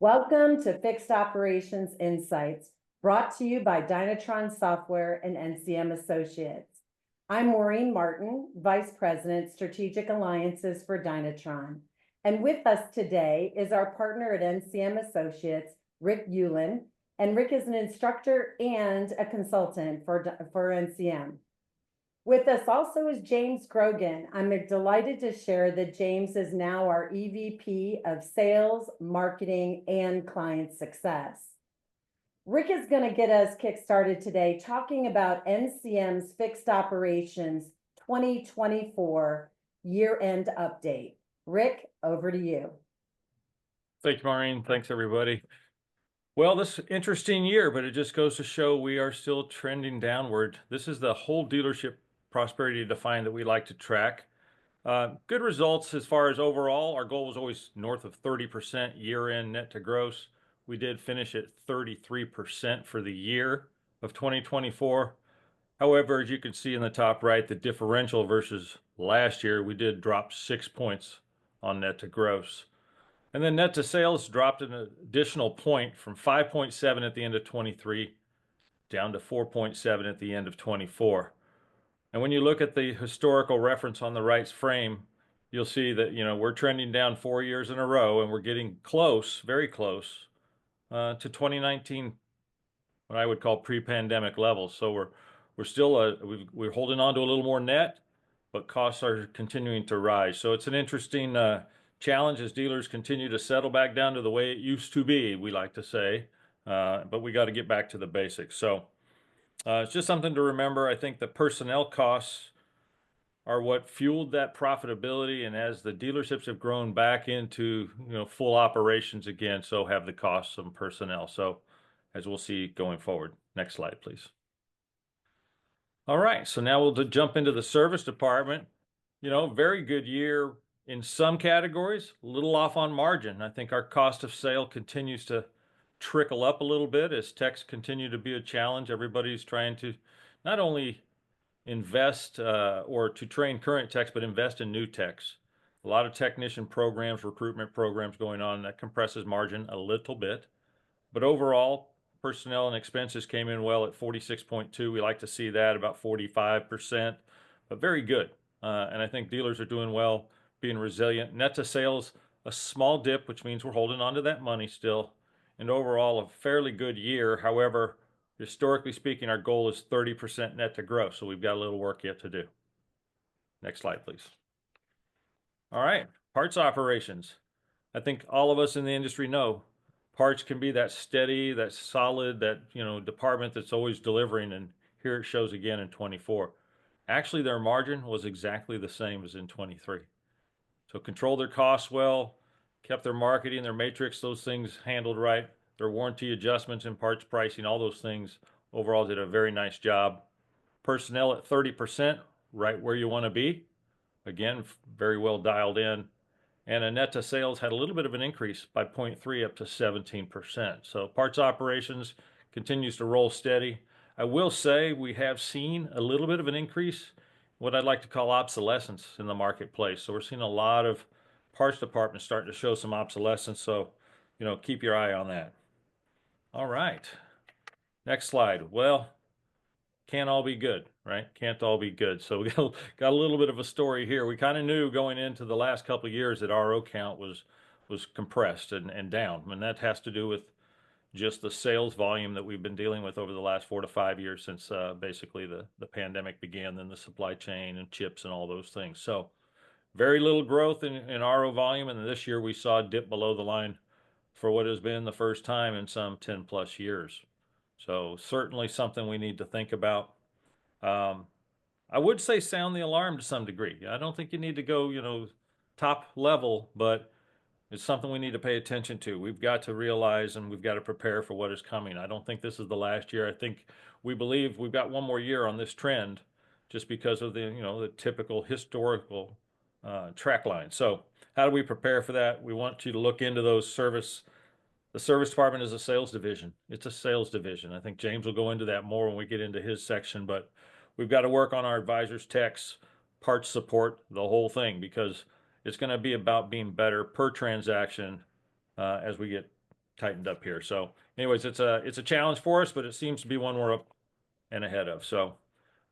Welcome to Fixed Operations Insights, brought to you by Dynatron Software and NCM Associates. I'm Maureen Martin, Vice President, Strategic Alliances for Dynatron. And with us today is our partner at NCM Associates, Rick Yulin. And Rick is an instructor and a consultant for NCM. With us also is James Grogan. I'm delighted to share that James is now our EVP of Sales, Marketing, and Client Success. Rick is going to get us kick-started today talking about NCM's Fixed Operations 2024 year-end update. Rick, over to you. Thank you, Maureen. Thanks, everybody. Well, this is an interesting year, but it just goes to show we are still trending downward. This is the whole dealership prosperity defined that we like to track. Good results as far as overall. Our goal was always north of 30% year-end net to gross. We did finish at 33% for the year of 2024. However, as you can see in the top right, the differential versus last year, we did drop 6 points on net to gross. And then net to sales dropped an additional point from 5.7 at the end of 23 down to 4.7 at the end of 24. And when you look at the historical reference on the right frame, you'll see that, we're trending down 4 years in a row, and we're getting close, very close, to 2019, what I would call pre-pandemic levels. So we're still we're holding on to a little more net, but costs are continuing to rise. So it's an interesting challenge as dealers continue to settle back down to the way it used to be, we like to say, but we got to get back to the basics. So it's just something to remember. I think the personnel costs are what fueled that profitability, and as the dealerships have grown back into full operations again, so have the costs of personnel. So as we'll see going forward. Next slide, please. All right, so now we'll jump into the service department. Very good year in some categories, a little off on margin. I think our cost of sale continues to trickle up a little bit as techs continue to be a challenge. Everybody's trying to not only invest or to train current techs, but invest in new techs. A lot of technician programs, recruitment programs going on that compresses margin a little bit. But overall, personnel and expenses came in well at 46.2. We like to see that about 45%, but very good. And I think dealers are doing well, being resilient. Net to sales, a small dip, which means we're holding on to that money still. And overall, a fairly good year. However, historically speaking, our goal is 30% net to gross, so we've got a little work yet to do. Next slide, please. All right, parts operations. I think all of us in the industry know parts can be that steady, that solid, that department that's always delivering, and here it shows again in 24. Actually, their margin was exactly the same as in 23. So control their costs well, kept their marketing, their matrix, those things handled right, their warranty adjustments and parts pricing, all those things overall did a very nice job. Personnel at 30%, right where you want to be. Again, very well dialed in. And a net to sales had a little bit of an increase by 0.3 up to 17%. So parts operations continues to roll steady. I will say we have seen a little bit of an increase, what I'd like to call obsolescence in the marketplace. So we're seeing a lot of parts departments starting to show some obsolescence. So, keep your eye on that. All right. Next slide. Well, can't all be good, right? Can't all be good. So we got a little bit of a story here. We kind of knew going into the last couple of years that RO count was compressed and down. And that has to do with just the sales volume that we've been dealing with over the last 4 to 5 years since basically the pandemic began, then the supply chain and chips and all those things. So very little growth in RO volume, and this year we saw a dip below the line for what has been the first time in some 10 plus years. So certainly something we need to think about. I would say sound the alarm to some degree. I don't think you need to go, top level, but it's something we need to pay attention to. We've got to realize and we've got to prepare for what is coming. I don't think this is the last year. I think we believe we've got one more year on this trend just because of the typical historical track line. So how do we prepare for that? We want you to look into those service. The service department is a sales division. It's a sales division. I think James will go into that more when we get into his section, but we've got to work on our advisors, techs, parts support, the whole thing, because it's going to be about being better per transaction as we get tightened up here. So anyways, it's a challenge for us, but it seems to be one we're up and ahead of. So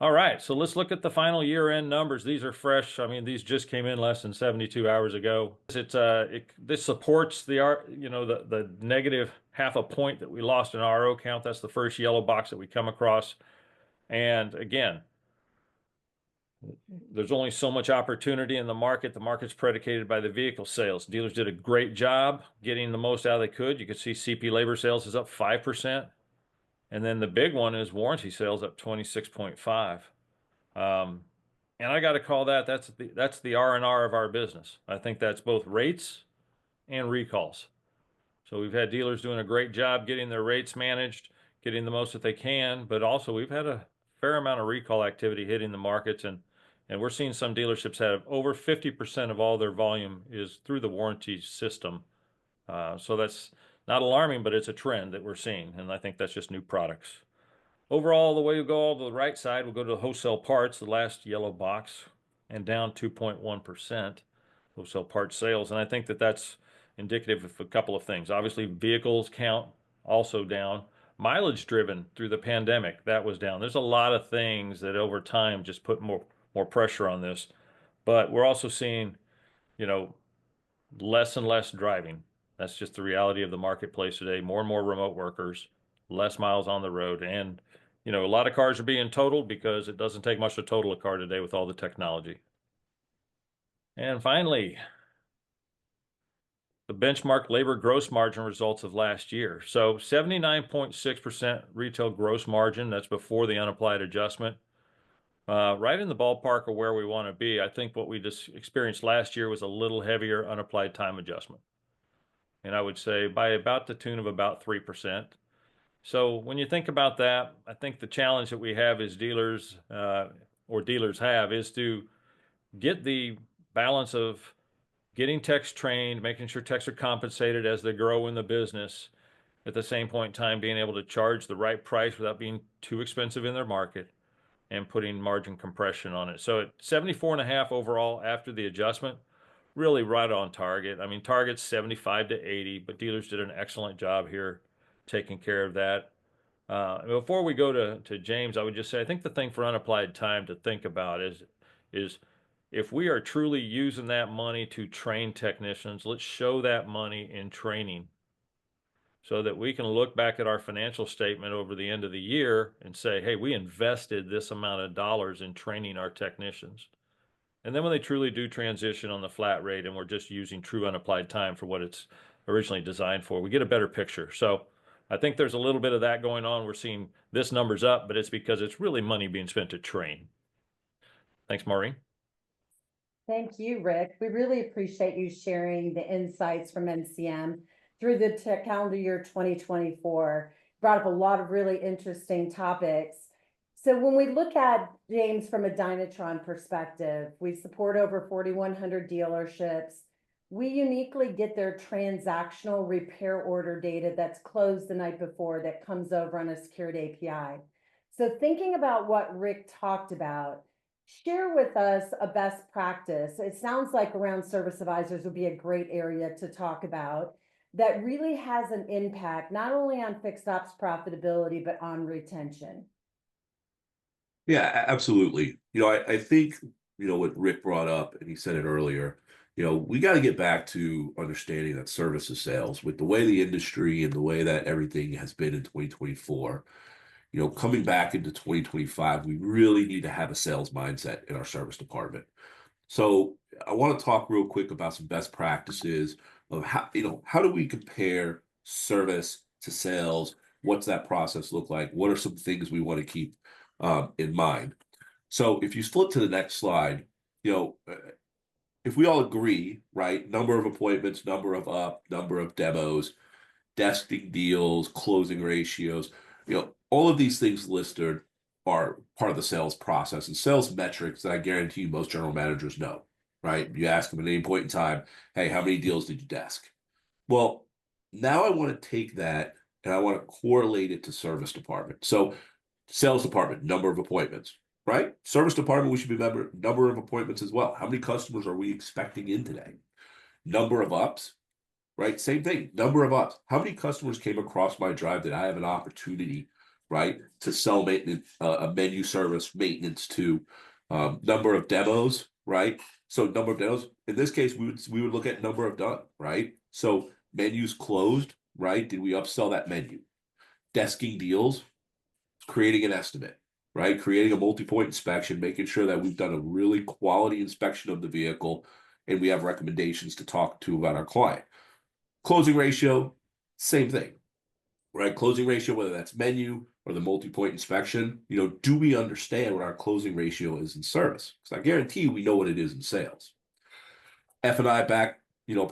all right, so let's look at the final year-end numbers. These are fresh. I mean, these just came in less than 72 hours ago. This supports the negative half a point that we lost in RO count. That's the first yellow box that we come across. And again, there's only so much opportunity in the market. The market's predicated by the vehicle sales. Dealers did a great job getting the most out they could. You can see CP labor sales is up 5%. And then the big one is warranty sales up 26.5. And I got to call that's the R&R of our business. I think that's both rates and recalls. So we've had dealers doing a great job getting their rates managed, getting the most that they can, but also we've had a fair amount of recall activity hitting the markets, and we're seeing some dealerships have over 50% of all their volume is through the warranty system. So that's not alarming, but it's a trend that we're seeing, and I think that's just new products. Overall, the way we go all to the right side, we'll go to the wholesale parts, the last yellow box, and down 2.1% wholesale parts sales. And I think that that's indicative of a couple of things. Obviously, vehicles count also down. Mileage driven through the pandemic, that was down. There's a lot of things that over time just put more pressure on this. But we're also seeing, less and less driving. That's just the reality of the marketplace today. More and more remote workers, less miles on the road, and a lot of cars are being totaled because it doesn't take much to total a car today with all the technology. And finally, the benchmark labor gross margin results of last year. So 79.6% retail gross margin, that's before the unapplied adjustment. Right in the ballpark of where we want to be. I think what we just experienced last year was a little heavier unapplied time adjustment. And I would say by about the tune of about 3%. So when you think about that, I think the challenge that we have as dealers is to get the balance of getting techs trained, making sure techs are compensated as they grow in the business, at the same point in time being able to charge the right price without being too expensive in their market and putting margin compression on it. So at 74.5 overall after the adjustment, really right on target. I mean, target's 75 to 80, but dealers did an excellent job here taking care of that. Before we go to James, I would just say I think the thing for unapplied time to think about is if we are truly using that money to train technicians, let's show that money in training so that we can look back at our financial statement over the end of the year and say, hey, we invested this amount of dollars in training our technicians. And then when they truly do transition on the flat rate and we're just using true unapplied time for what it's originally designed for, we get a better picture. So I think there's a little bit of that going on. We're seeing this number's up, but it's because it's really money being spent to train. Thanks, Maureen. Thank you, Rick. We really appreciate you sharing the insights from NCM through the calendar year 2024. Brought up a lot of really interesting topics. So when we look at, James, from a Dynatron perspective, we support over 4,100 dealerships. We uniquely get their transactional repair order data that's closed the night before that comes over on a secured API. So thinking about what Rick talked about, share with us a best practice. It sounds like around service advisors would be a great area to talk about that really has an impact, not only on fixed ops profitability, but on retention. Yeah, absolutely. I think, what Rick brought up, and he said it earlier, we got to get back to understanding that services sales with the way the industry and the way that everything has been in 2024, coming back into 2025, we really need to have a sales mindset in our service department. So I want to talk real quick about some best practices of how do we compare service to sales? What's that process look like? What are some things we want to keep in mind? So if you flip to the next slide, if we all agree, right, number of appointments, number of demos, desking deals, closing ratios, all of these things listed are part of the sales process and sales metrics that I guarantee most general managers know, right? You ask them at any point in time, hey, how many deals did you desk? Well, now I want to take that and I want to correlate it to service department. So sales department, number of appointments, right? Service department, we should remember number of appointments as well. How many customers are we expecting in today? Number of ups, right? Same thing, number of ups. How many customers came across my drive that I have an opportunity, right, to sell maintenance, a menu service maintenance to, number of demos, right? So number of demos, in this case, we would look at number of done, right? So menus closed, right? Did we upsell that menu? Desking deals, creating an estimate, right? Creating a multi-point inspection, making sure that we've done a really quality inspection of the vehicle and we have recommendations to talk to about our client. Closing ratio, same thing, right? Closing ratio, whether that's menu or the multi-point inspection, do we understand what our closing ratio is in service? Because I guarantee we know what it is in sales. F&I back,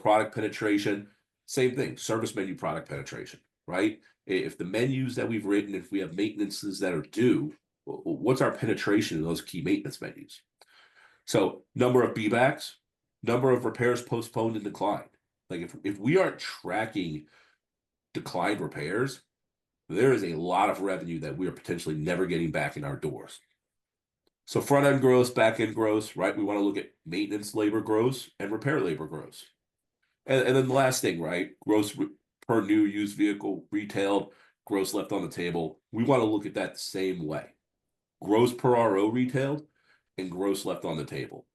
product penetration, same thing, service menu product penetration, right? If the menus that we've written, if we have maintenances that are due, what's our penetration in those key maintenance menus? So number of B-backs, number of repairs postponed and declined. Like if we aren't tracking declined repairs, there is a lot of revenue that we are potentially never getting back in our doors. So front end gross, back end gross, right? We want to look at maintenance labor gross and repair labor gross. And then the last thing, right? Gross per new used vehicle retailed, gross left on the table. We want to look at that the same way. Gross per RO retailed and gross left on the table,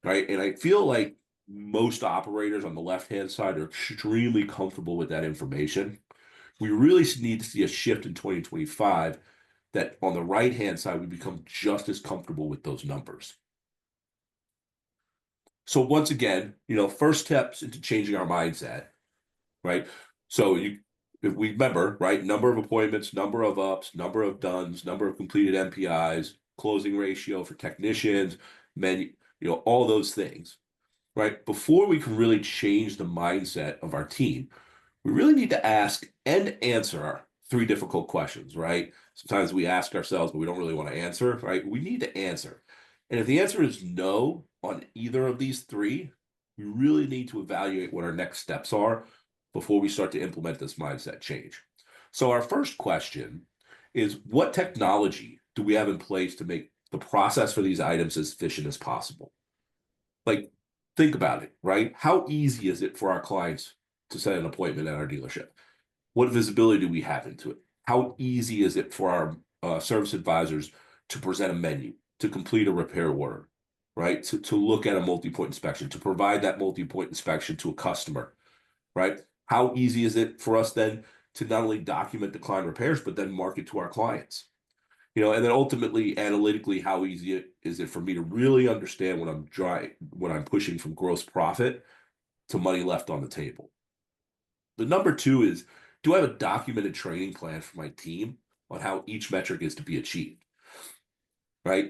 right? And I feel like most operators on the left-hand side are extremely comfortable with that information. We really need to see a shift in 2025 that on the right-hand side, we become just as comfortable with those numbers. So once again, first steps into changing our mindset, right? So if we remember, right, number of appointments, number of ups, number of dones, number of completed MPIs, closing ratio for technicians, menu, all those things, right? Before we can really change the mindset of our team, we really need to ask and answer 3 difficult questions, right? Sometimes we ask ourselves, but we don't really want to answer, right? We need to answer. And if the answer is no on either of these 3, we really need to evaluate what our next steps are before we start to implement this mindset change. So our first question is, what technology do we have in place to make the process for these items as efficient as possible? Like, think about it, right? How easy is it for our clients to set an appointment at our dealership? What visibility do we have into it? How easy is it for our service advisors to present a menu, to complete a repair order, right? To look at a multi-point inspection, to provide that multi-point inspection to a customer, right? How easy is it for us then to not only document declined repairs, but then market to our clients? And then ultimately, analytically, how easy is it for me to really understand when I'm pushing from gross profit to money left on the table? The number 2 is, do I have a documented training plan for my team on how each metric is to be achieved? Right?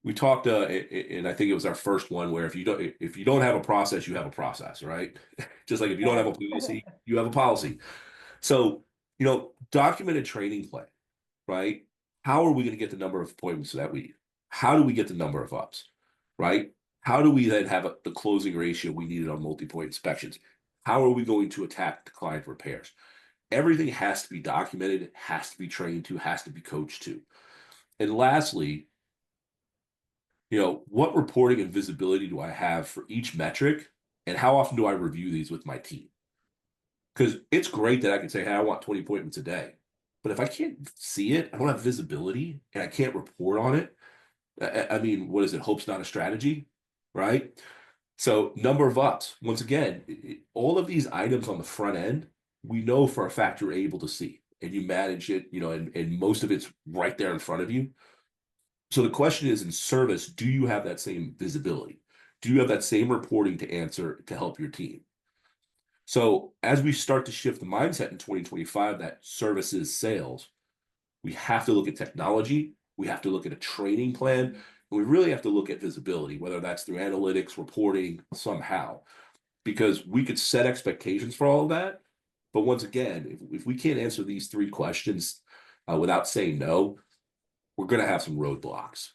We talked, and I think it was our first one, where if you don't have a process, you have a process, right? Just like if you don't have a policy, you have a policy. So, documented training plan, right? How are we going to get the number of appointments that we need? How do we get the number of ups, right? How do we then have the closing ratio we needed on multi-point inspections? How are we going to attack declined repairs? Everything has to be documented, has to be trained to, has to be coached to. And lastly, what reporting and visibility do I have for each metric? And how often do I review these with my team? Because it's great that I can say, hey, I want 20 appointments a day. But if I can't see it, I don't have visibility, and I can't report on it. I mean, what is it? Hope's not a strategy, right? So number of ups, once again, all of these items on the front end, we know for a fact you're able to see, and you manage it, and most of it's right there in front of you. So the question is, in service, do you have that same visibility? Do you have that same reporting to answer to help your team? So as we start to shift the mindset in 2025, that services sales, we have to look at technology. We have to look at a training plan. And we really have to look at visibility, whether that's through analytics, reporting, somehow, because we could set expectations for all of that. But once again, if we can't answer these 3 questions without saying no, we're going to have some roadblocks.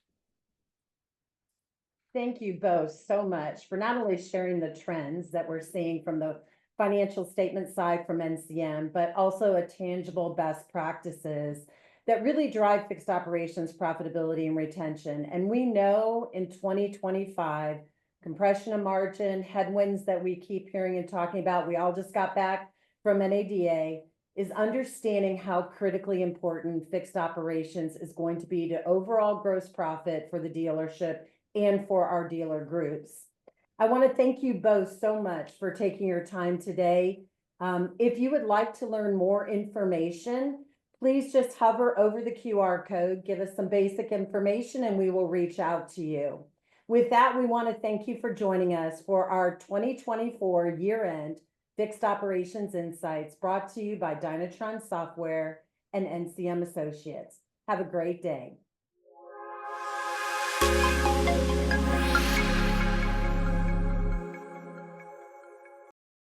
Thank you both so much for not only sharing the trends that we're seeing from the financial statement side from NCM, but also a tangible best practices that really drive fixed operations profitability and retention. And we know in 2025, compression of margin, headwinds that we keep hearing and talking about. We all just got back from NADA, is understanding how critically important fixed operations is going to be to overall gross profit for the dealership and for our dealer groups. I want to thank you both so much for taking your time today. If you would like to learn more information, please just hover over the QR code, give us some basic information, and we will reach out to you. With that, we want to thank you for joining us for our 2024 year-end Fixed Operations Insights brought to you by Dynatron Software and NCM Associates. Have a great day.